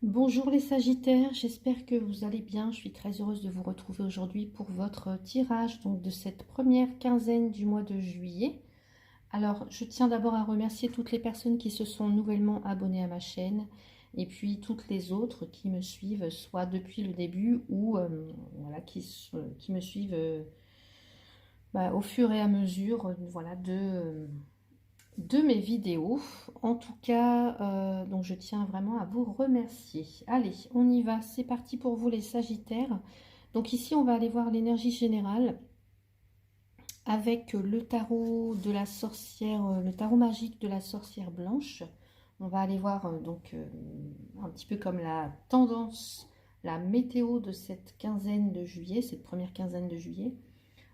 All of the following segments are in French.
Bonjour les Sagittaires, j'espère que vous allez bien. Je suis très heureuse de vous retrouver aujourd'hui pour votre tirage donc de cette première quinzaine du mois de juillet. Alors, je tiens d'abord à remercier toutes les personnes qui se sont nouvellement abonnées à ma chaîne et puis toutes les autres qui me suivent soit depuis le début ou voilà, qui me suivent au fur et à mesure voilà, de mes vidéos. En tout cas, donc je tiens vraiment à vous remercier. Allez, on y va, c'est parti pour vous les Sagittaires. Donc ici, on va aller voir l'énergie générale avec le tarot de la sorcière, le tarot magique de la sorcière blanche. On va aller voir un petit peu comme la tendance, la météo de cette quinzaine de juillet, cette première quinzaine de juillet.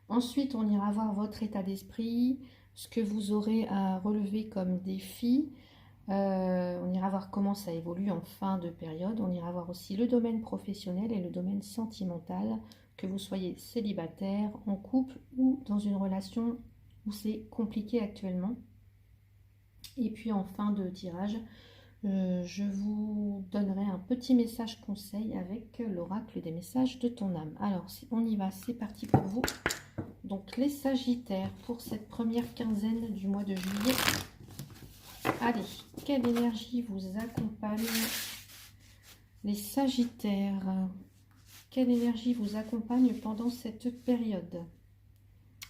Ensuite, on ira voir votre état d'esprit, ce que vous aurez à relever comme défi. On ira voir comment ça évolue en fin de période. On ira voir aussi le domaine professionnel et le domaine sentimental, que vous soyez célibataire, en couple ou dans une relation où c'est compliqué actuellement. Et puis en fin de tirage, je vous donnerai un petit message conseil avec l'oracle des messages de ton âme. Alors, on y va, c'est parti pour vous. Donc les Sagittaires, pour cette première quinzaine du mois de juillet. Allez, quelle énergie vous accompagne les Sagittaires? Quelle énergie vous accompagne pendant cette période?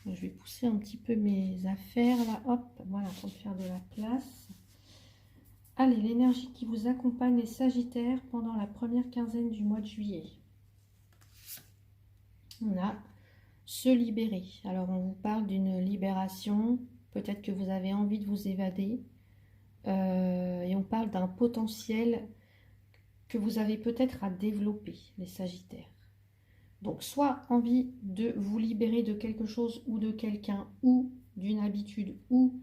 Je vais pousser un petit peu mes affaires là, hop, voilà, pour faire de la place. Allez, l'énergie qui vous accompagne les Sagittaires pendant la première quinzaine du mois de juillet. On a se libérer. Alors on vous parle d'une libération, peut-être que vous avez envie de vous évader, et on parle d'un potentiel que vous avez peut-être à développer, les Sagittaires. Donc soit envie de vous libérer de quelque chose ou de quelqu'un, ou d'une habitude, ou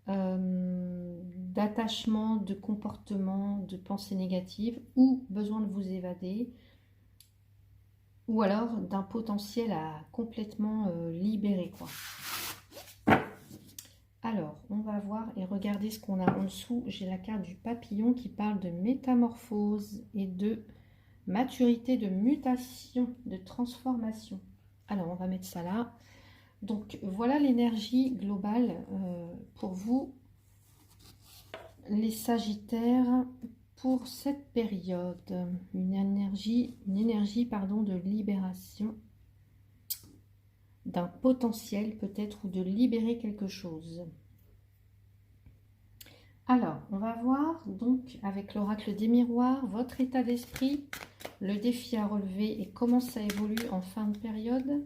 d'attachement, de comportement, de pensée négative, ou besoin de vous évader, ou alors d'un potentiel à complètement libérer, quoi. Alors, on va voir et regarder ce qu'on a en dessous. J'ai la carte du papillon qui parle de métamorphose et de maturité, de mutation, de transformation. Alors, on va mettre ça là. Donc, voilà l'énergie globale pour vous, les Sagittaires, pour cette période. Une énergie de libération, d'un potentiel peut-être, ou de libérer quelque chose. Alors, on va voir donc avec l'oracle des miroirs votre état d'esprit, le défi à relever et comment ça évolue en fin de période,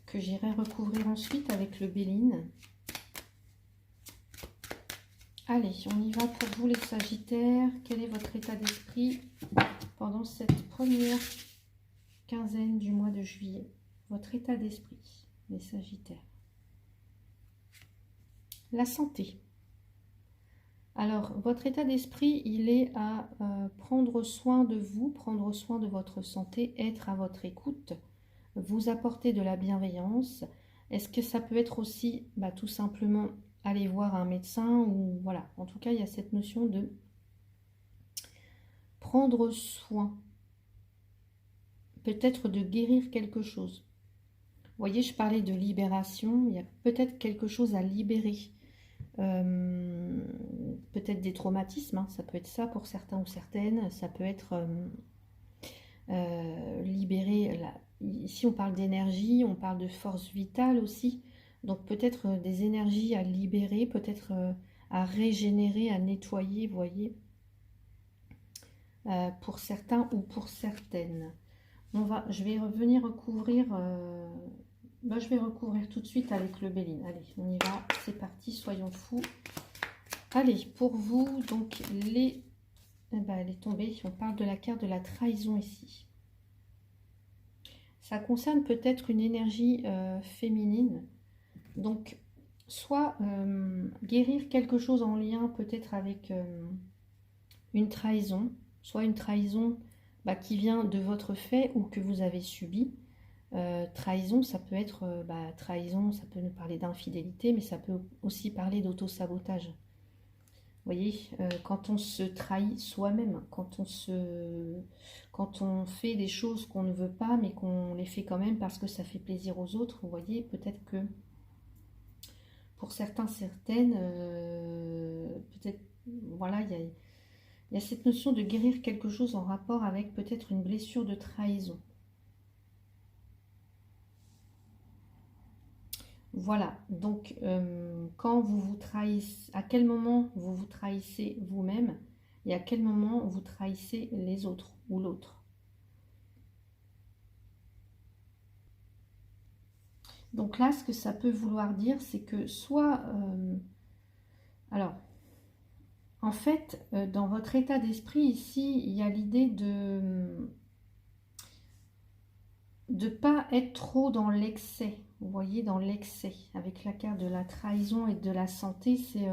que j'irai recouvrir ensuite avec le Béline. Allez, on y va pour vous les Sagittaires. Quel est votre état d'esprit pendant cette première quinzaine du mois de juillet? Votre état d'esprit, les Sagittaires. La santé. Alors, votre état d'esprit, il est à prendre soin de vous, prendre soin de votre santé, être à votre écoute, vous apporter de la bienveillance. Est-ce que ça peut être aussi tout simplement aller voir un médecin ou voilà. En tout cas, il y a cette notion de prendre soin, peut-être de guérir quelque chose. Vous voyez, je parlais de libération, il y a peut-être quelque chose à libérer. Peut-être des traumatismes, hein, ça peut être ça pour certains ou certaines, ça peut être libérer, ici on parle d'énergie, on parle de force vitale aussi, donc peut-être des énergies à libérer, peut-être à régénérer, à nettoyer, vous voyez, pour certains ou pour certaines. Je vais revenir recouvrir... je vais recouvrir tout de suite avec le Béline. Allez, on y va, c'est parti, soyons fous. Allez, pour vous, donc, elle est tombée. On parle de la carte de la trahison ici. Ça concerne peut-être une énergie féminine. Donc, soit guérir quelque chose en lien peut-être avec une trahison, soit une trahison qui vient de votre fait ou que vous avez subi. Trahison, ça peut être trahison, ça peut nous parler d'infidélité, mais ça peut aussi parler d'auto-sabotage. voyez, quand on se trahit soi-même, quand on fait des choses qu'on ne veut pas, mais qu'on les fait quand même parce que ça fait plaisir aux autres, vous voyez, peut-être que pour certains, certaines, peut-être, voilà, il y a cette notion de guérir quelque chose en rapport avec peut-être une blessure de trahison. Voilà, donc quand vous vous trahissez, à quel moment vous vous trahissez vous-même et à quel moment vous trahissez les autres ou l'autre. Donc là, ce que ça peut vouloir dire, c'est que soit... alors, en fait, dans votre état d'esprit ici, il y a l'idée de ne pas être trop dans l'excès. Vous voyez, dans l'excès. Avec la carte de la trahison et de la santé, c'est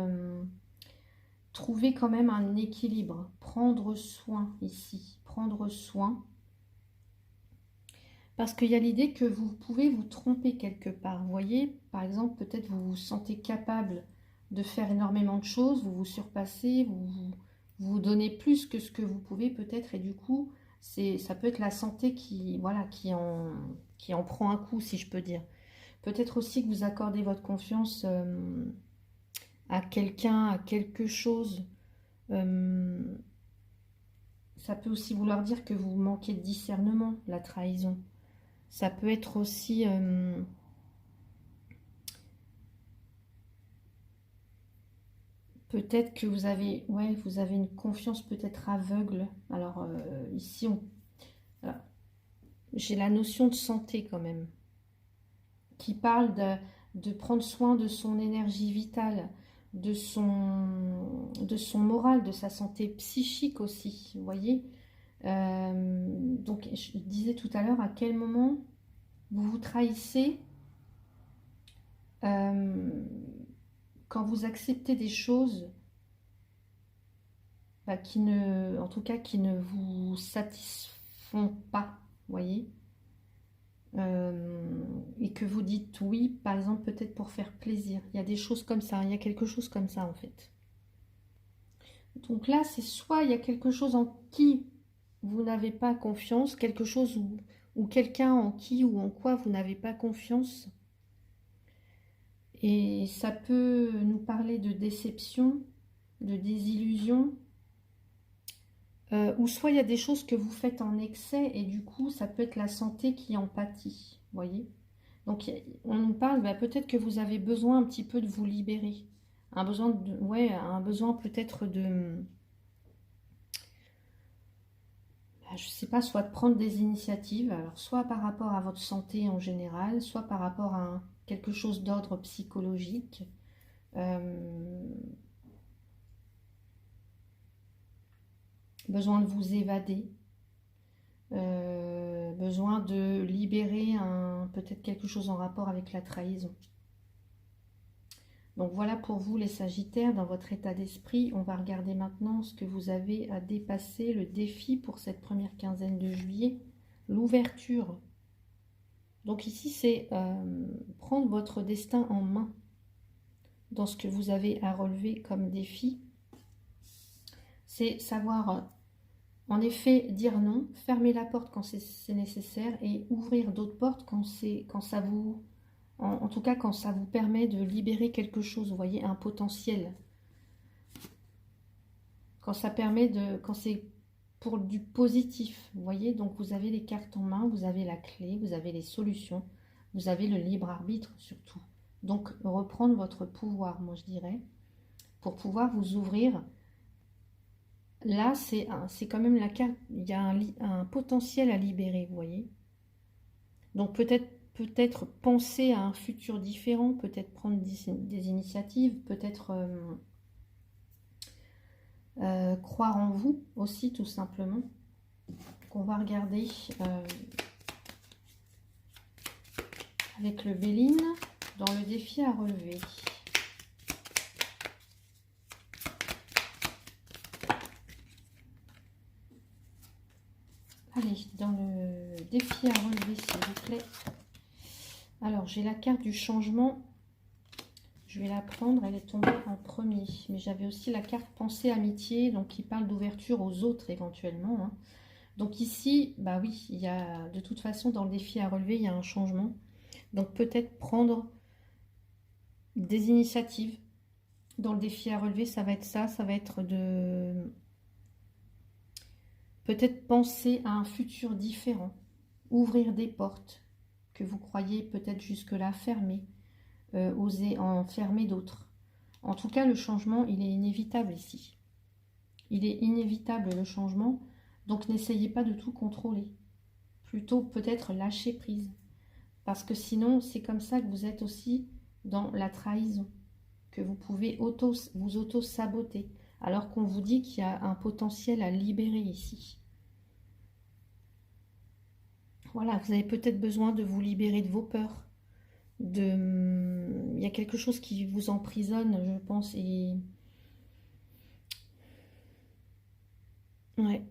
trouver quand même un équilibre. Prendre soin ici. Prendre soin. Parce qu'il y a l'idée que vous pouvez vous tromper quelque part. Vous voyez, par exemple, peut-être vous vous sentez capable de faire énormément de choses, vous vous surpassez, vous donnez plus que ce que vous pouvez peut-être, et du coup, ça peut être la santé qui, voilà, qui en prend un coup, si je peux dire. Peut-être aussi que vous accordez votre confiance à quelqu'un, à quelque chose. Ça peut aussi vouloir dire que vous manquez de discernement, la trahison. Ça peut être aussi peut-être que vous avez, ouais, vous avez une confiance peut-être aveugle. Alors ici, j'ai la notion de santé quand même, qui parle de prendre soin de son énergie vitale, de son moral, de sa santé psychique aussi, vous voyez. Donc je disais tout à l'heure à quel moment vous vous trahissez quand vous acceptez des choses qui ne, en tout cas, qui ne vous satisfont pas, voyez, et que vous dites oui, par exemple, peut-être pour faire plaisir. Il y a des choses comme ça, il y a quelque chose comme ça en fait. Donc là, c'est soit il y a quelque chose en qui vous n'avez pas confiance, quelque chose ou quelqu'un en qui ou en quoi vous n'avez pas confiance. Et ça peut nous parler de déception, de désillusion, ou soit il y a des choses que vous faites en excès et du coup ça peut être la santé qui en pâtit, voyez. Donc on nous parle, peut-être que vous avez besoin un petit peu de vous libérer, un besoin peut-être de, je sais pas, soit de prendre des initiatives, alors soit par rapport à votre santé en général, soit par rapport à quelque chose d'ordre psychologique. Besoin de vous évader, besoin de libérer peut-être quelque chose en rapport avec la trahison. Donc voilà pour vous les Sagittaires, dans votre état d'esprit. On va regarder maintenant ce que vous avez à dépasser, le défi pour cette première quinzaine de juillet, l'ouverture. Donc ici c'est prendre votre destin en main dans ce que vous avez à relever comme défi. C'est savoir en effet dire non, fermer la porte quand c'est nécessaire et ouvrir d'autres portes quand ça vous... En tout cas, quand ça vous permet de libérer quelque chose, vous voyez, un potentiel. Quand ça permet de... Quand c'est pour du positif, vous voyez, donc vous avez les cartes en main, vous avez la clé, vous avez les solutions, vous avez le libre arbitre surtout. Donc, reprendre votre pouvoir, moi je dirais, pour pouvoir vous ouvrir. Là, c'est quand même la carte, il y a un potentiel à libérer, vous voyez. Donc peut-être penser à un futur différent, peut-être prendre des initiatives, peut-être croire en vous aussi tout simplement. Donc on va regarder avec le Béline dans le défi à relever. Allez, dans le défi à relever s'il vous plaît. Alors j'ai la carte du changement. Je vais la prendre, elle est tombée en premier. Mais j'avais aussi la carte pensée amitié, donc qui parle d'ouverture aux autres éventuellement, hein. Donc ici, bah oui, il y a de toute façon dans le défi à relever, il y a un changement. Donc peut-être prendre des initiatives. Dans le défi à relever, ça va être ça va être de peut-être penser à un futur différent, ouvrir des portes que vous croyez peut-être jusque-là fermées, oser en fermer d'autres. En tout cas, le changement, il est inévitable ici. Il est inévitable le changement, donc n'essayez pas de tout contrôler. Plutôt peut-être lâcher prise. Parce que sinon, c'est comme ça que vous êtes aussi dans la trahison, que vous pouvez vous auto-saboter, alors qu'on vous dit qu'il y a un potentiel à libérer ici. Voilà, vous avez peut-être besoin de vous libérer de vos peurs. Il y a quelque chose qui vous emprisonne, je pense, et... Ouais.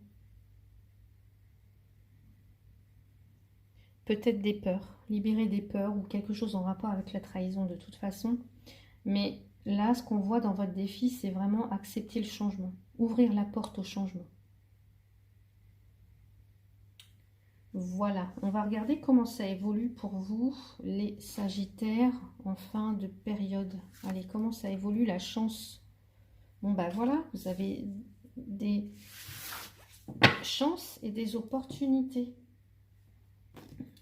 Peut-être des peurs, libérer des peurs ou quelque chose en rapport avec la trahison de toute façon. Mais là, ce qu'on voit dans votre défi, c'est vraiment accepter le changement, ouvrir la porte au changement. Voilà, on va regarder comment ça évolue pour vous, les Sagittaires, en fin de période. Allez, comment ça évolue la chance? Bon, bah voilà, vous avez des chances et des opportunités.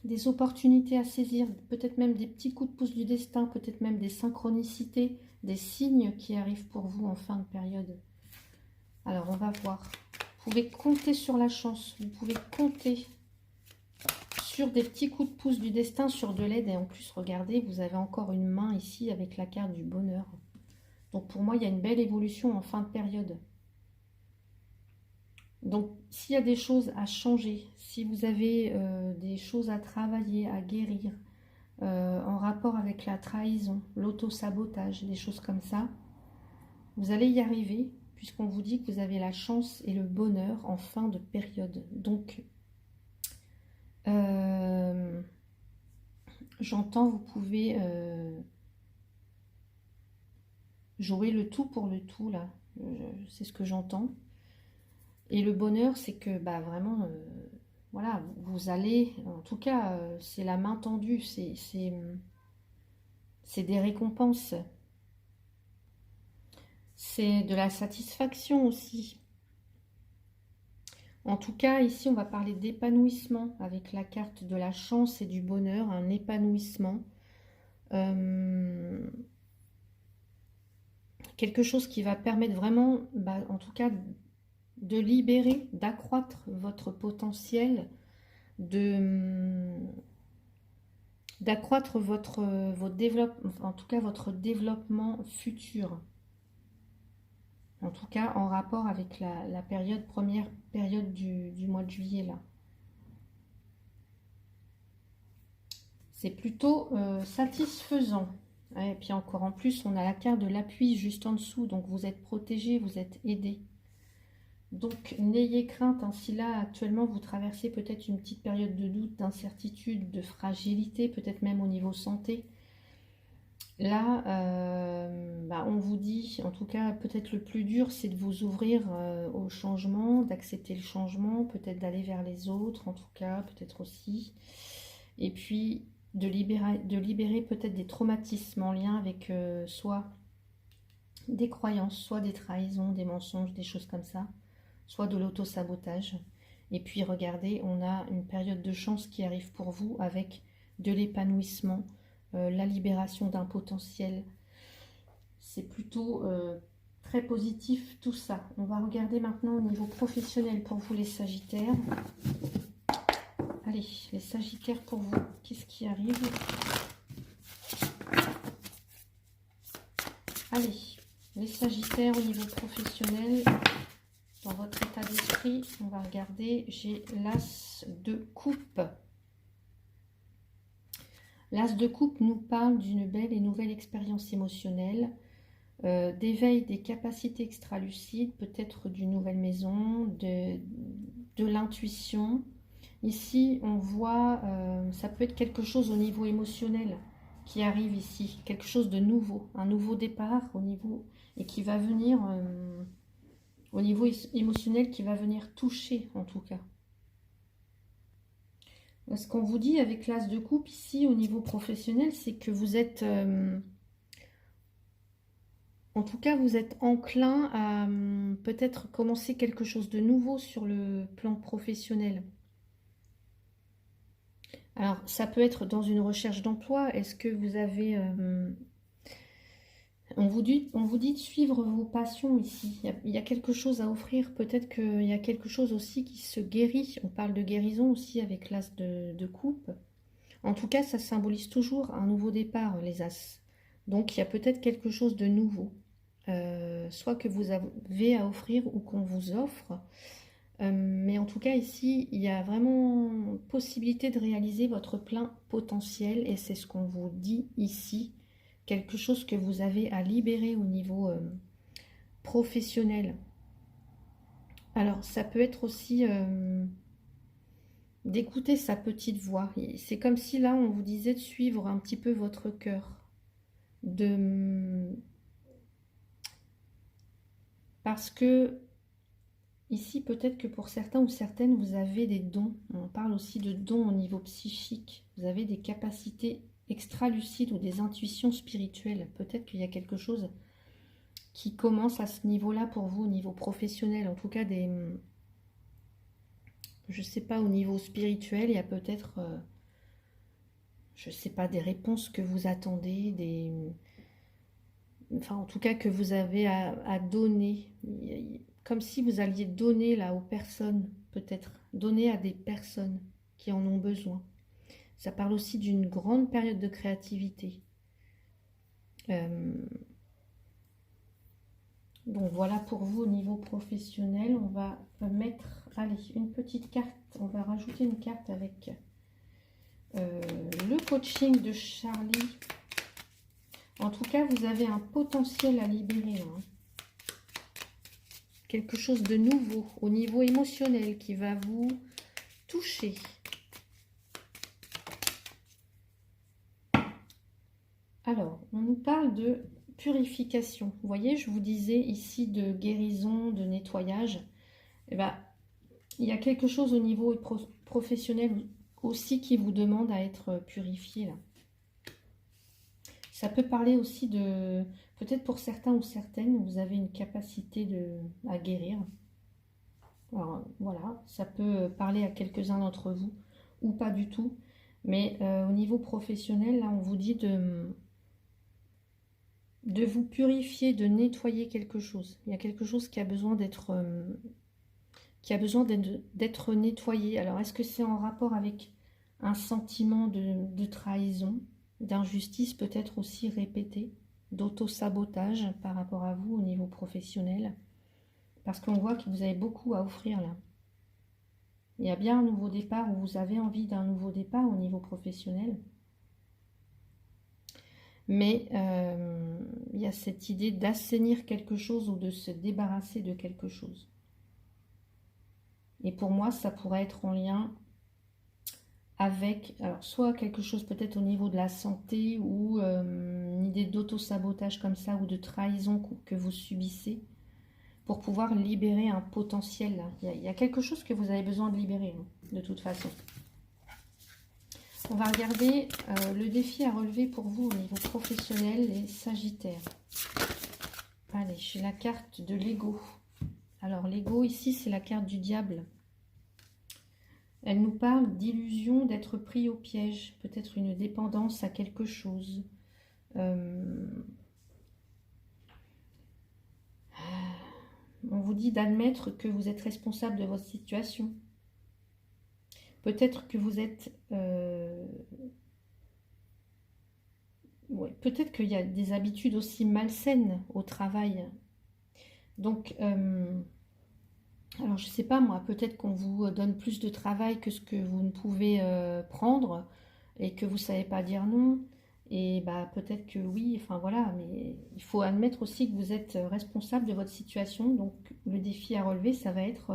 Des opportunités à saisir, peut-être même des petits coups de pouce du destin, peut-être même des synchronicités, des signes qui arrivent pour vous en fin de période. Alors, on va voir. Vous pouvez compter sur la chance, vous pouvez compter sur des petits coups de pouce du destin, sur de l'aide. Et en plus, regardez, vous avez encore une main ici avec la carte du bonheur. Donc, pour moi, il y a une belle évolution en fin de période. Donc, s'il y a des choses à changer, si vous avez des choses à travailler, à guérir, en rapport avec la trahison, l'auto-sabotage, des choses comme ça, vous allez y arriver, puisqu'on vous dit que vous avez la chance et le bonheur en fin de période. Donc, j'entends, vous pouvez jouer le tout pour le tout, là. C'est ce que j'entends. Et le bonheur, c'est que, bah, vraiment, voilà, vous allez, en tout cas, c'est la main tendue, c'est des récompenses. C'est de la satisfaction aussi. En tout cas, ici, on va parler d'épanouissement avec la carte de la chance et du bonheur, un épanouissement. Quelque chose qui va permettre vraiment, bah, en tout cas, de libérer, d'accroître votre potentiel, d'accroître votre développement, en tout cas votre développement futur. En tout cas, en rapport avec la première période du mois de juillet, là. C'est plutôt satisfaisant. Et puis encore en plus, on a la carte de l'appui juste en dessous. Donc vous êtes protégé, vous êtes aidé. Donc n'ayez crainte, hein, si là actuellement vous traversez peut-être une petite période de doute, d'incertitude, de fragilité, peut-être même au niveau santé. Là, bah, on vous dit, en tout cas peut-être le plus dur, c'est de vous ouvrir au changement, d'accepter le changement, peut-être d'aller vers les autres, en tout cas, peut-être aussi. Et puis de libérer peut-être des traumatismes en lien avec soit des croyances, soit des trahisons, des mensonges, des choses comme ça, soit de l'auto-sabotage. Et puis regardez, on a une période de chance qui arrive pour vous avec de l'épanouissement, la libération d'un potentiel. C'est plutôt très positif tout ça. On va regarder maintenant au niveau professionnel pour vous les Sagittaires. Allez, les Sagittaires pour vous, qu'est-ce qui arrive? Allez, les Sagittaires au niveau professionnel, dans votre état d'esprit, on va regarder, j'ai l'As de coupe. L'As de coupe nous parle d'une belle et nouvelle expérience émotionnelle, d'éveil des capacités extra-lucides, peut-être d'une nouvelle maison, de l'intuition. Ici, on voit, ça peut être quelque chose au niveau émotionnel, qui arrive ici, quelque chose de nouveau, un nouveau départ au niveau, et qui va venir au niveau émotionnel, qui va venir toucher en tout cas. Ce qu'on vous dit avec l'as de coupe ici au niveau professionnel, c'est que vous êtes, en tout cas, vous êtes enclin à peut-être commencer quelque chose de nouveau sur le plan professionnel. Alors, ça peut être dans une recherche d'emploi. Est-ce que vous avez... on vous dit de suivre vos passions ici. Il y a quelque chose à offrir. Peut-être qu'il y a quelque chose aussi qui se guérit. On parle de guérison aussi avec l'as de coupe. En tout cas, ça symbolise toujours un nouveau départ, les as. Donc, il y a peut-être quelque chose de nouveau. Soit que vous avez à offrir ou qu'on vous offre. Mais en tout cas, ici, il y a vraiment possibilité de réaliser votre plein potentiel. Et c'est ce qu'on vous dit ici. Quelque chose que vous avez à libérer au niveau professionnel. Alors, ça peut être aussi d'écouter sa petite voix. C'est comme si là, on vous disait de suivre un petit peu votre cœur. Parce que ici, peut-être que pour certains ou certaines, vous avez des dons. On parle aussi de dons au niveau psychique. Vous avez des capacités extra-lucides ou des intuitions spirituelles. Peut-être qu'il y a quelque chose qui commence à ce niveau-là pour vous, au niveau professionnel. En tout cas, je ne sais pas, au niveau spirituel, il y a peut-être, je ne sais pas, des réponses que vous attendez, enfin, en tout cas, que vous avez à donner. Comme si vous alliez donner là aux personnes, peut-être. Donner à des personnes qui en ont besoin. Ça parle aussi d'une grande période de créativité. Donc voilà pour vous au niveau professionnel. On va mettre, allez, une petite carte. On va rajouter une carte avec le coaching de Charlie. En tout cas, vous avez un potentiel à libérer. Hein. Quelque chose de nouveau au niveau émotionnel qui va vous toucher. Alors, on nous parle de purification. Vous voyez, je vous disais ici de guérison, de nettoyage. Eh ben, il y a quelque chose au niveau professionnel aussi qui vous demande à être purifié là. Ça peut parler aussi de, peut-être pour certains ou certaines, vous avez une capacité à guérir. Alors, voilà, ça peut parler à quelques-uns d'entre vous ou pas du tout. Mais au niveau professionnel, là, on vous dit de vous purifier, de nettoyer quelque chose. Il y a quelque chose qui a besoin d'être nettoyé. Alors, est-ce que c'est en rapport avec un sentiment de trahison, d'injustice peut-être aussi répétée, d'auto-sabotage par rapport à vous au niveau professionnel? Parce qu'on voit que vous avez beaucoup à offrir là. Il y a bien un nouveau départ où vous avez envie d'un nouveau départ au niveau professionnel. Mais il y a cette idée d'assainir quelque chose ou de se débarrasser de quelque chose. Et pour moi, ça pourrait être en lien avec, alors soit quelque chose peut-être au niveau de la santé ou une idée d'auto-sabotage comme ça ou de trahison que vous subissez pour pouvoir libérer un potentiel. Là. Il y a quelque chose que vous avez besoin de libérer, hein, de toute façon. On va regarder le défi à relever pour vous au niveau professionnel, les Sagittaires. Allez, j'ai la carte de l'ego. Alors, l'ego, ici, c'est la carte du diable. Elle nous parle d'illusion, d'être pris au piège, peut-être une dépendance à quelque chose. On vous dit d'admettre que vous êtes responsable de votre situation. Peut-être que vous êtes... ouais, peut-être qu'il y a des habitudes aussi malsaines au travail. Donc, alors je ne sais pas moi, peut-être qu'on vous donne plus de travail que ce que vous ne pouvez prendre et que vous ne savez pas dire non. Et bah peut-être que oui, enfin voilà, mais il faut admettre aussi que vous êtes responsable de votre situation. Donc le défi à relever, ça va être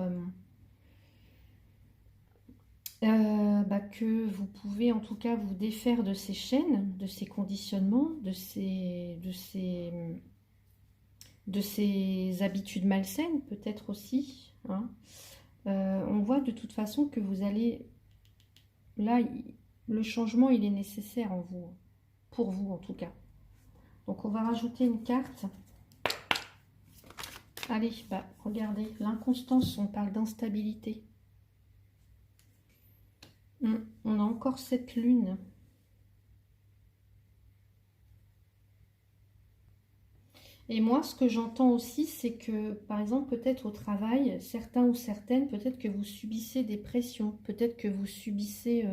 Que vous pouvez en tout cas vous défaire de ces chaînes, de ces conditionnements, de ces habitudes malsaines peut-être aussi, hein. On voit de toute façon que vous allez, là, le changement il est nécessaire en vous, pour vous en tout cas. Donc on va rajouter une carte. Allez, regardez, l'inconstance, on parle d'instabilité. On a encore cette lune. Et moi, ce que j'entends aussi, c'est que, par exemple, peut-être au travail, certains ou certaines, peut-être que vous subissez des pressions, peut-être que vous subissez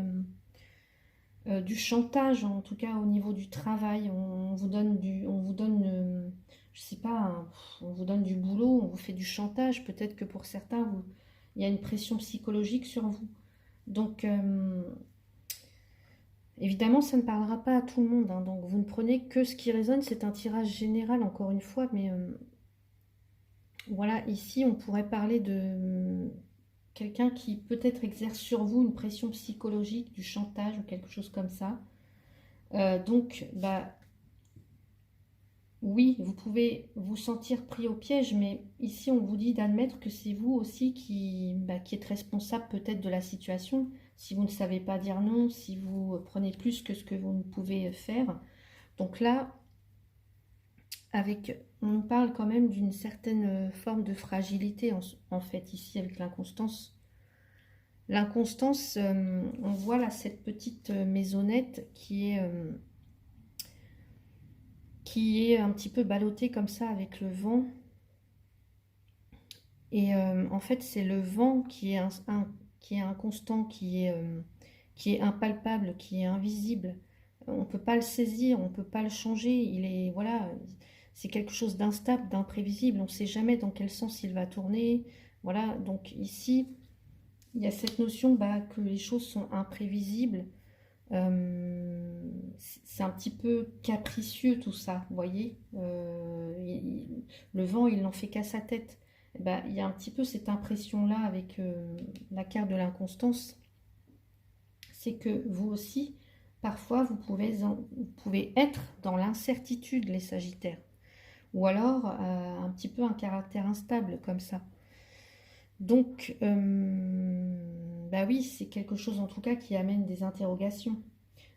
du chantage, en tout cas au niveau du travail. On vous donne je sais pas, on vous donne du boulot, on vous fait du chantage. Peut-être que pour certains, il y a une pression psychologique sur vous. Donc, évidemment, ça ne parlera pas à tout le monde, hein, donc vous ne prenez que ce qui résonne. C'est un tirage général, encore une fois, mais voilà, ici, on pourrait parler de quelqu'un qui peut-être exerce sur vous une pression psychologique, du chantage ou quelque chose comme ça. Donc, oui, vous pouvez vous sentir pris au piège, mais ici, on vous dit d'admettre que c'est vous aussi qui êtes responsable peut-être de la situation. Si vous ne savez pas dire non, si vous prenez plus que ce que vous ne pouvez faire. Donc là, on parle quand même d'une certaine forme de fragilité, en fait, ici, avec l'inconstance. L'inconstance, on voit là cette petite maisonnette qui est un petit peu ballottée comme ça avec le vent. Et en fait, c'est le vent qui est inconstant, qui est impalpable, qui est invisible. On ne peut pas le saisir, on ne peut pas le changer. Voilà, c'est quelque chose d'instable, d'imprévisible. On ne sait jamais dans quel sens il va tourner. Voilà, donc ici, il y a cette notion que les choses sont imprévisibles. C'est un petit peu capricieux tout ça, vous voyez. Le vent, il n'en fait qu'à sa tête. Il y a un petit peu cette impression-là avec la carte de l'inconstance. C'est que vous aussi, parfois, vous pouvez être dans l'incertitude, les Sagittaires. Ou alors, un petit peu un caractère instable, comme ça. Donc, oui, c'est quelque chose en tout cas qui amène des interrogations.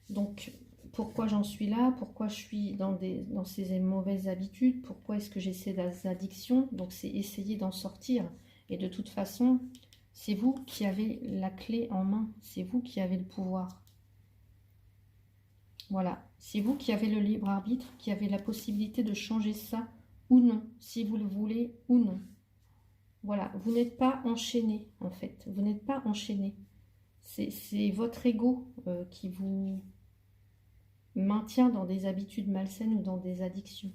Donc, pourquoi j'en suis là? Pourquoi je suis dans ces mauvaises habitudes? Pourquoi est-ce que j'essaie des addictions? Donc, c'est essayer d'en sortir. Et de toute façon, c'est vous qui avez la clé en main. C'est vous qui avez le pouvoir. Voilà. C'est vous qui avez le libre arbitre, qui avez la possibilité de changer ça ou non, si vous le voulez ou non. Voilà, vous n'êtes pas enchaîné, en fait. Vous n'êtes pas enchaîné. C'est votre ego qui vous maintient dans des habitudes malsaines ou dans des addictions.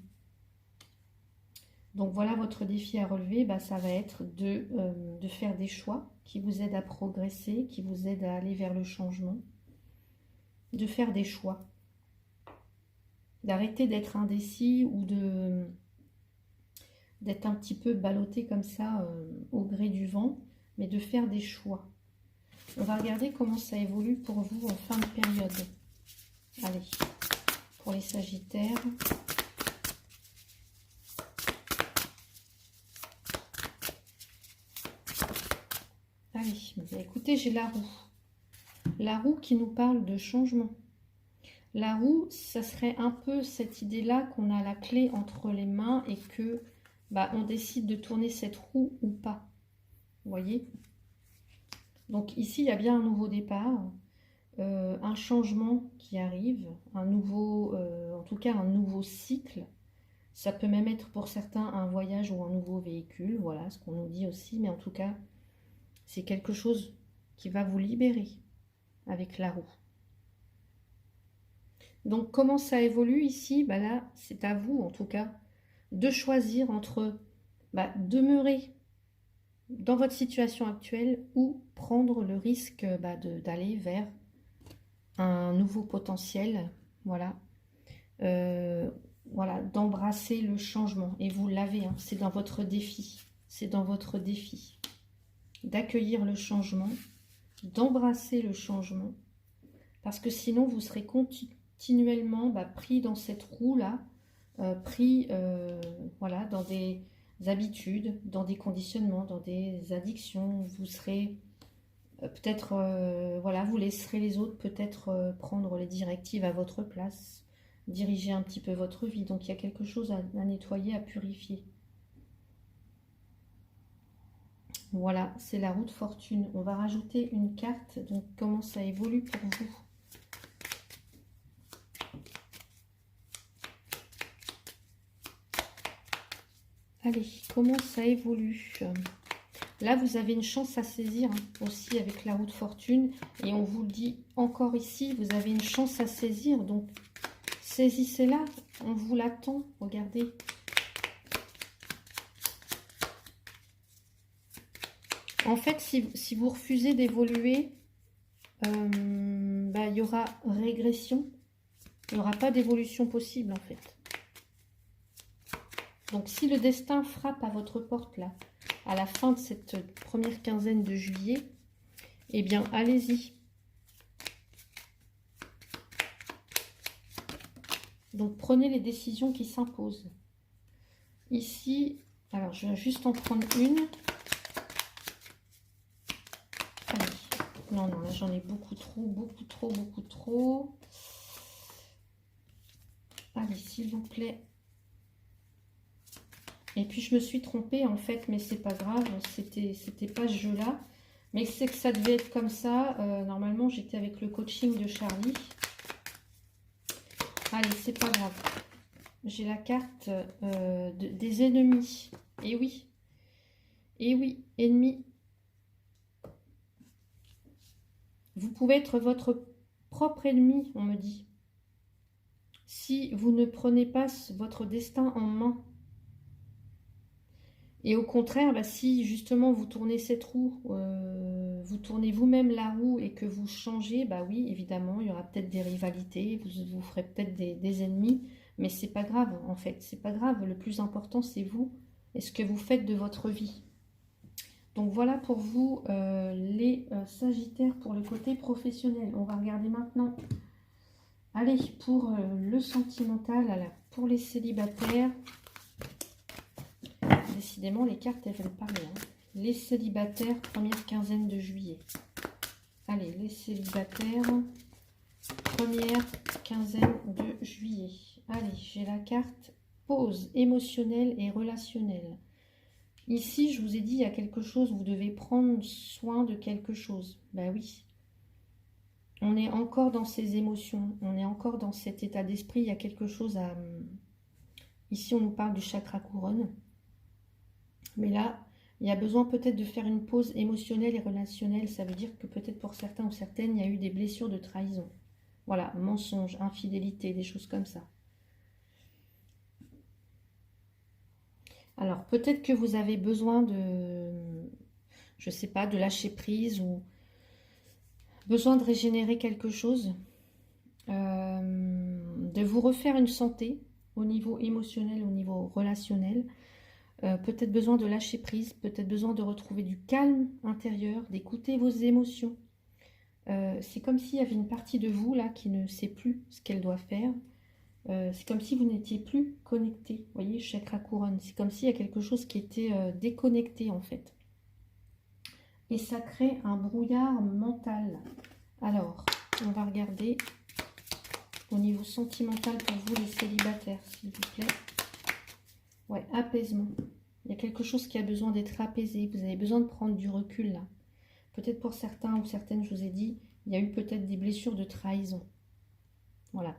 Donc voilà, votre défi à relever, ça va être de faire des choix qui vous aident à progresser, qui vous aident à aller vers le changement. De faire des choix. D'arrêter d'être indécis ou d'être un petit peu ballotté comme ça au gré du vent, mais de faire des choix. On va regarder comment ça évolue pour vous en fin de période. Allez, pour les Sagittaires. Allez, écoutez, j'ai la roue. La roue qui nous parle de changement. La roue, ça serait un peu cette idée-là qu'on a la clé entre les mains et que on décide de tourner cette roue ou pas. Vous voyez? Donc ici, il y a bien un nouveau départ, un changement qui arrive, un nouveau, en tout cas un nouveau cycle. Ça peut même être pour certains un voyage ou un nouveau véhicule, voilà ce qu'on nous dit aussi, mais en tout cas, c'est quelque chose qui va vous libérer avec la roue. Donc comment ça évolue ici? Là, c'est à vous en tout cas de choisir entre demeurer dans votre situation actuelle ou prendre le risque d'aller vers un nouveau potentiel, voilà, voilà, d'embrasser le changement. Et vous l'avez, hein, c'est dans votre défi, d'accueillir le changement d'embrasser le changement, parce que sinon vous serez continuellement pris dans cette roue-là, pris voilà, dans des habitudes, dans des conditionnements, dans des addictions. Vous serez peut-être, voilà, vous laisserez les autres peut-être prendre les directives à votre place, diriger un petit peu votre vie. Donc il y a quelque chose à nettoyer, à purifier. Voilà, c'est la roue de fortune. On va rajouter une carte. Donc comment ça évolue pour vous? Allez, comment ça évolue? Là, vous avez une chance à saisir aussi avec la roue de fortune. Et on vous le dit encore ici, vous avez une chance à saisir. Donc, saisissez-la. On vous l'attend. Regardez. En fait, si vous refusez d'évoluer, il y aura régression. Il n'y aura pas d'évolution possible, en fait. Donc, si le destin frappe à votre porte, là, à la fin de cette première quinzaine de juillet, eh bien, allez-y. Donc, prenez les décisions qui s'imposent. Ici, alors, je vais juste en prendre une. Allez. Non, non, là, j'en ai beaucoup trop. Allez, s'il vous plaît. Et puis je me suis trompée en fait, mais c'est pas grave, c'était pas ce jeu-là. Mais c'est que ça devait être comme ça. Normalement, j'étais avec le coaching de Charlie. Allez, c'est pas grave. J'ai la carte des ennemis. Et oui, ennemis. Vous pouvez être votre propre ennemi, on me dit. Si vous ne prenez pas votre destin en main. Et au contraire, si justement vous tournez cette roue, vous tournez vous-même la roue et que vous changez, oui, évidemment, il y aura peut-être des rivalités, vous ferez peut-être des ennemis, mais c'est pas grave en fait, c'est pas grave. Le plus important, c'est vous et ce que vous faites de votre vie. Donc voilà pour vous les Sagittaires pour le côté professionnel. On va regarder maintenant, allez, pour le sentimental, pour les célibataires. Décidément, les cartes, elles veulent parler. Les célibataires, première quinzaine de juillet. Allez, les célibataires, première quinzaine de juillet. Allez, j'ai la carte pause émotionnelle et relationnelle. Ici, je vous ai dit, il y a quelque chose, vous devez prendre soin de quelque chose. Oui. On est encore dans ces émotions, on est encore dans cet état d'esprit. Il y a quelque chose à... Ici, on nous parle du chakra couronne. Mais là, il y a besoin peut-être de faire une pause émotionnelle et relationnelle. Ça veut dire que peut-être pour certains ou certaines, il y a eu des blessures de trahison. Voilà, mensonge, infidélité, des choses comme ça. Alors, peut-être que vous avez besoin de, je ne sais pas, de lâcher prise ou besoin de régénérer quelque chose, de vous refaire une santé au niveau émotionnel, au niveau relationnel. Peut-être besoin de lâcher prise, peut-être besoin de retrouver du calme intérieur, d'écouter vos émotions. C'est comme s'il y avait une partie de vous là qui ne sait plus ce qu'elle doit faire. C'est comme si vous n'étiez plus connecté. Vous voyez, chakra couronne. C'est comme s'il y a quelque chose qui était déconnecté en fait. Et ça crée un brouillard mental. Alors, on va regarder au niveau sentimental pour vous les célibataires, s'il vous plaît. Ouais, apaisement. Il y a quelque chose qui a besoin d'être apaisé. Vous avez besoin de prendre du recul là. Peut-être pour certains ou certaines, je vous ai dit, il y a eu peut-être des blessures de trahison. Voilà.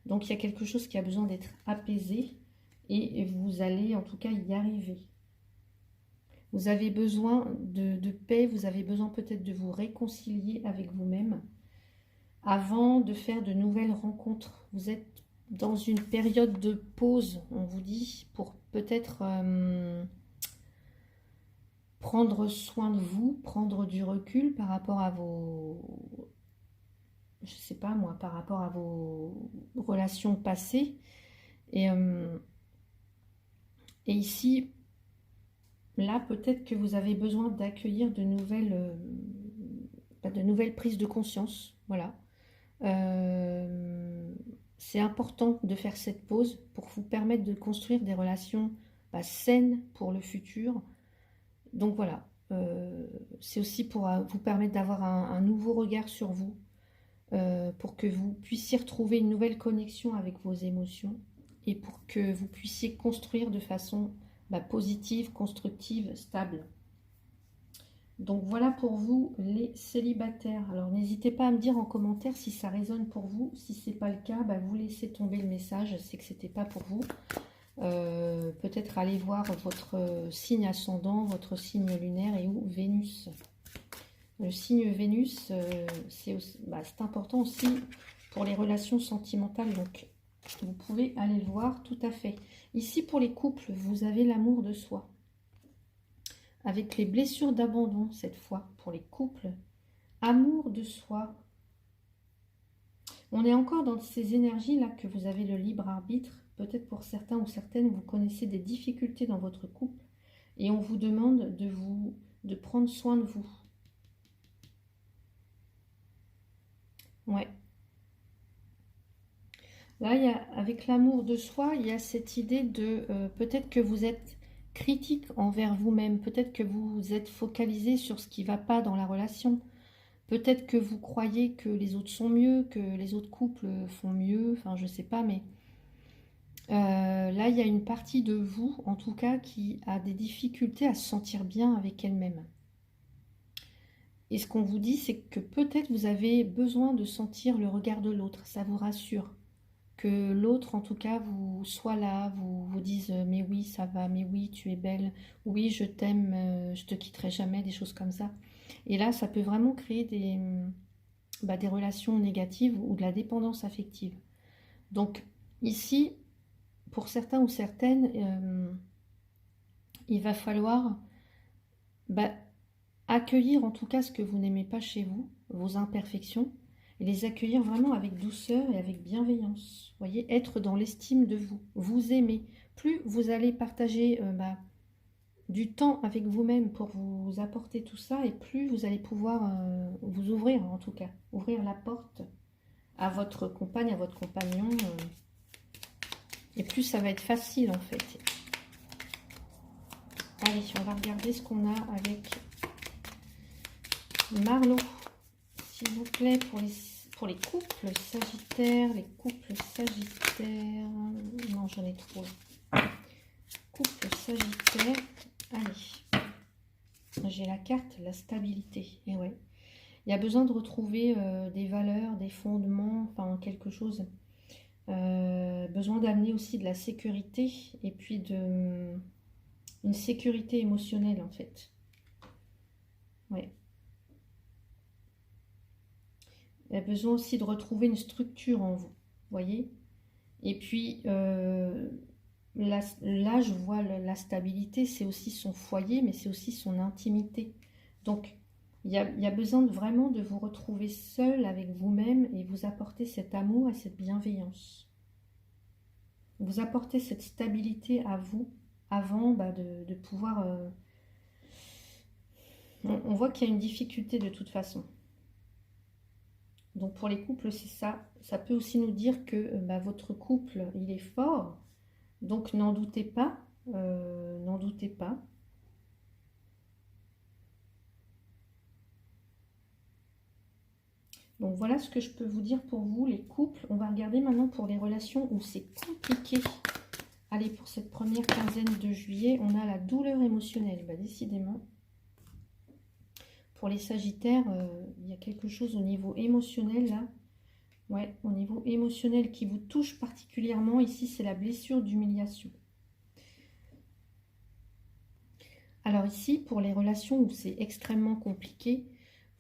Donc il y a quelque chose qui a besoin d'être apaisé et vous allez en tout cas y arriver. Vous avez besoin de paix, vous avez besoin peut-être de vous réconcilier avec vous-même avant de faire de nouvelles rencontres. Vous êtes dans une période de pause, on vous dit, pour peut-être prendre soin de vous, prendre du recul par rapport à vos, je sais pas moi, par rapport à vos relations passées. Et ici, là, peut-être que vous avez besoin d'accueillir de nouvelles... de nouvelles prises de conscience. Voilà. C'est important de faire cette pause pour vous permettre de construire des relations saines pour le futur. Donc voilà, c'est aussi pour vous permettre d'avoir un nouveau regard sur vous, pour que vous puissiez retrouver une nouvelle connexion avec vos émotions et pour que vous puissiez construire de façon positive, constructive, stable. Donc voilà pour vous les célibataires. Alors n'hésitez pas à me dire en commentaire si ça résonne pour vous. Si ce n'est pas le cas, vous laissez tomber le message, c'est que ce n'était pas pour vous. Peut-être aller voir votre signe ascendant, votre signe lunaire et ou Vénus. Le signe Vénus, c'est important aussi pour les relations sentimentales. Donc vous pouvez aller le voir tout à fait. Ici pour les couples, vous avez l'amour de soi. Avec les blessures d'abandon, cette fois, pour les couples. Amour de soi. On est encore dans ces énergies-là que vous avez le libre arbitre. Peut-être pour certains ou certaines, vous connaissez des difficultés dans votre couple. Et on vous demande de prendre soin de vous. Ouais. Là, avec l'amour de soi, il y a cette idée de peut-être que vous êtes critique envers vous-même. Peut-être que vous êtes focalisé sur ce qui ne va pas dans la relation. Peut-être que vous croyez que les autres sont mieux, que les autres couples font mieux. Enfin, je ne sais pas, mais là, il y a une partie de vous, en tout cas, qui a des difficultés à se sentir bien avec elle-même. Et ce qu'on vous dit, c'est que peut-être vous avez besoin de sentir le regard de l'autre. Ça vous rassure. Que l'autre, en tout cas, vous soit là, vous dise « mais oui, ça va, mais oui, tu es belle, oui, je t'aime, je te quitterai jamais », des choses comme ça. Et là, ça peut vraiment créer des relations négatives ou de la dépendance affective. Donc, ici, pour certains ou certaines, il va falloir accueillir en tout cas ce que vous n'aimez pas chez vous, vos imperfections, et les accueillir vraiment avec douceur et avec bienveillance. Vous voyez, être dans l'estime de vous, vous aimer. Plus vous allez partager du temps avec vous-même pour vous apporter tout ça, et plus vous allez pouvoir vous ouvrir, en tout cas, ouvrir la porte à votre compagne, à votre compagnon, et plus ça va être facile en fait. Allez, on va regarder ce qu'on a avec Marlo. S'il vous plaît, pour les couples sagittaires, non, j'en ai trop. Couple sagittaire, allez, j'ai la carte, la stabilité, et ouais. Il y a besoin de retrouver des valeurs, des fondements, enfin quelque chose. Besoin d'amener aussi de la sécurité, et puis une sécurité émotionnelle en fait. Ouais. Il y a besoin aussi de retrouver une structure en vous, voyez. Et puis, là, je vois la stabilité, c'est aussi son foyer, mais c'est aussi son intimité. Donc, il y a besoin vraiment de vous retrouver seul avec vous-même et vous apporter cet amour et cette bienveillance. Vous apporter cette stabilité à vous avant de pouvoir... on voit qu'il y a une difficulté de toute façon. Donc pour les couples, c'est ça. Ça peut aussi nous dire que votre couple, il est fort. Donc n'en doutez pas. N'en doutez pas. Donc voilà ce que je peux vous dire pour vous, les couples. On va regarder maintenant pour les relations où c'est compliqué. Allez, pour cette première quinzaine de juillet, on a la douleur émotionnelle. Décidément. Pour les sagittaires, il y a quelque chose au niveau émotionnel là. Ouais, au niveau émotionnel qui vous touche particulièrement. Ici, c'est la blessure d'humiliation. Alors ici, pour les relations où c'est extrêmement compliqué,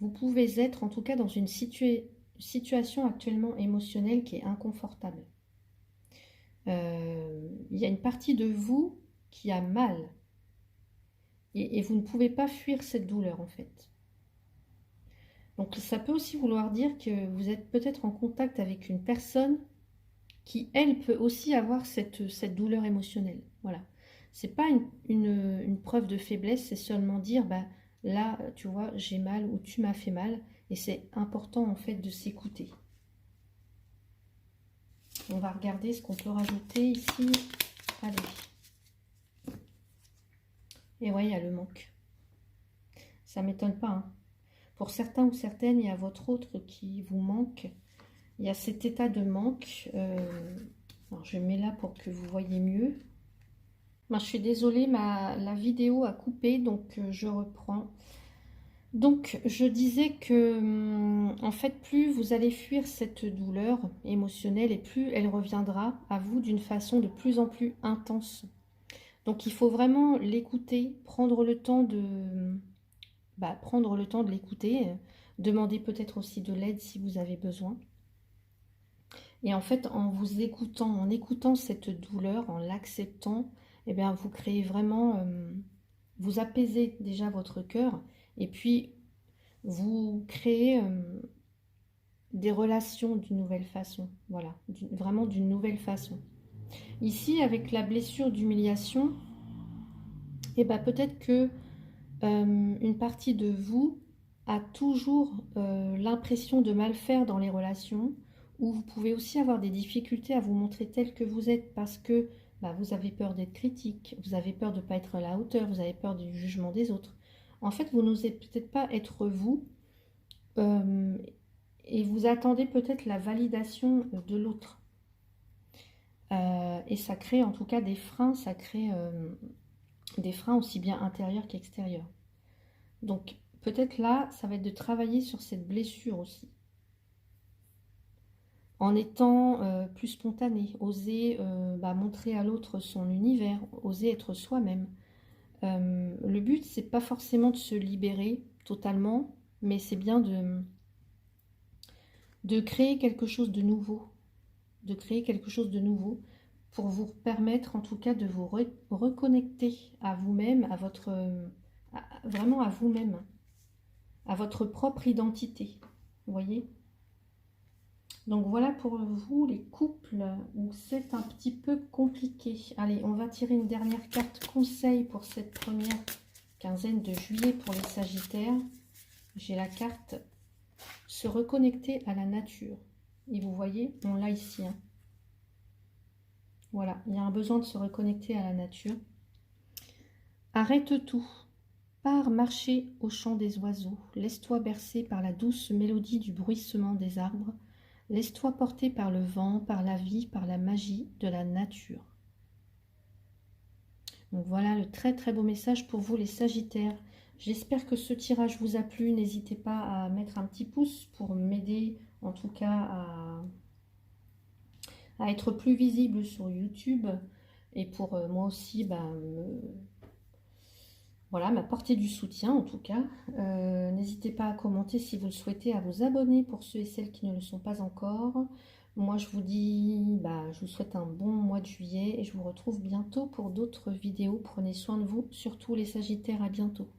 vous pouvez être en tout cas dans une situation actuellement émotionnelle qui est inconfortable. Il y a une partie de vous qui a mal. Et vous ne pouvez pas fuir cette douleur en fait. Donc ça peut aussi vouloir dire que vous êtes peut-être en contact avec une personne qui, elle, peut aussi avoir cette douleur émotionnelle. Voilà. C'est pas une preuve de faiblesse, c'est seulement dire, là, tu vois, j'ai mal ou tu m'as fait mal. Et c'est important en fait de s'écouter. On va regarder ce qu'on peut rajouter ici. Allez. Et ouais, il y a le manque. Ça m'étonne pas, hein. Pour certains ou certaines, il y a votre autre qui vous manque. Il y a cet état de manque. Alors je mets là pour que vous voyez mieux. Moi, je suis désolée, la vidéo a coupé, donc je reprends. Donc, je disais que, en fait, plus vous allez fuir cette douleur émotionnelle et plus elle reviendra à vous d'une façon de plus en plus intense. Donc, il faut vraiment l'écouter, prendre le temps de l'écouter, demander peut-être aussi de l'aide si vous avez besoin. Et en fait, en vous écoutant, en écoutant cette douleur, en l'acceptant, eh bien, vous créez vraiment, vous apaisez déjà votre cœur, et puis vous créez des relations d'une nouvelle façon. Voilà, vraiment d'une nouvelle façon. Ici, avec la blessure d'humiliation, eh bien, peut-être que une partie de vous a toujours l'impression de mal faire dans les relations, ou vous pouvez aussi avoir des difficultés à vous montrer tel que vous êtes parce que vous avez peur d'être critique, vous avez peur de ne pas être à la hauteur, vous avez peur du jugement des autres. En fait, vous n'osez peut-être pas être vous et vous attendez peut-être la validation de l'autre. Et ça crée en tout cas des freins, ça crée des freins aussi bien intérieurs qu'extérieurs. Donc peut-être là, ça va être de travailler sur cette blessure aussi. En étant plus spontané, oser montrer à l'autre son univers, oser être soi-même. Le but, c'est pas forcément de se libérer totalement, mais c'est bien de créer quelque chose de nouveau. De créer quelque chose de nouveau pour vous permettre en tout cas de vous reconnecter à vous-même, à votre vraiment à vous-même, à votre propre identité. Vous voyez? Donc voilà pour vous les couples où c'est un petit peu compliqué. Allez, on va tirer une dernière carte conseil pour cette première quinzaine de juillet pour les Sagittaires. J'ai la carte se reconnecter à la nature. Et vous voyez, on l'a ici. Hein. Voilà, il y a un besoin de se reconnecter à la nature. Arrête tout. Pars marcher au chant des oiseaux. Laisse-toi bercer par la douce mélodie du bruissement des arbres. Laisse-toi porter par le vent, par la vie, par la magie de la nature. Donc voilà le très très beau message pour vous les Sagittaires. J'espère que ce tirage vous a plu. N'hésitez pas à mettre un petit pouce pour m'aider en tout cas à être plus visible sur YouTube. Et pour moi aussi, voilà, m'apporter du soutien en tout cas. N'hésitez pas à commenter si vous le souhaitez, à vous abonner pour ceux et celles qui ne le sont pas encore. Moi, je vous dis, je vous souhaite un bon mois de juillet et je vous retrouve bientôt pour d'autres vidéos. Prenez soin de vous, surtout les Sagittaires, à bientôt.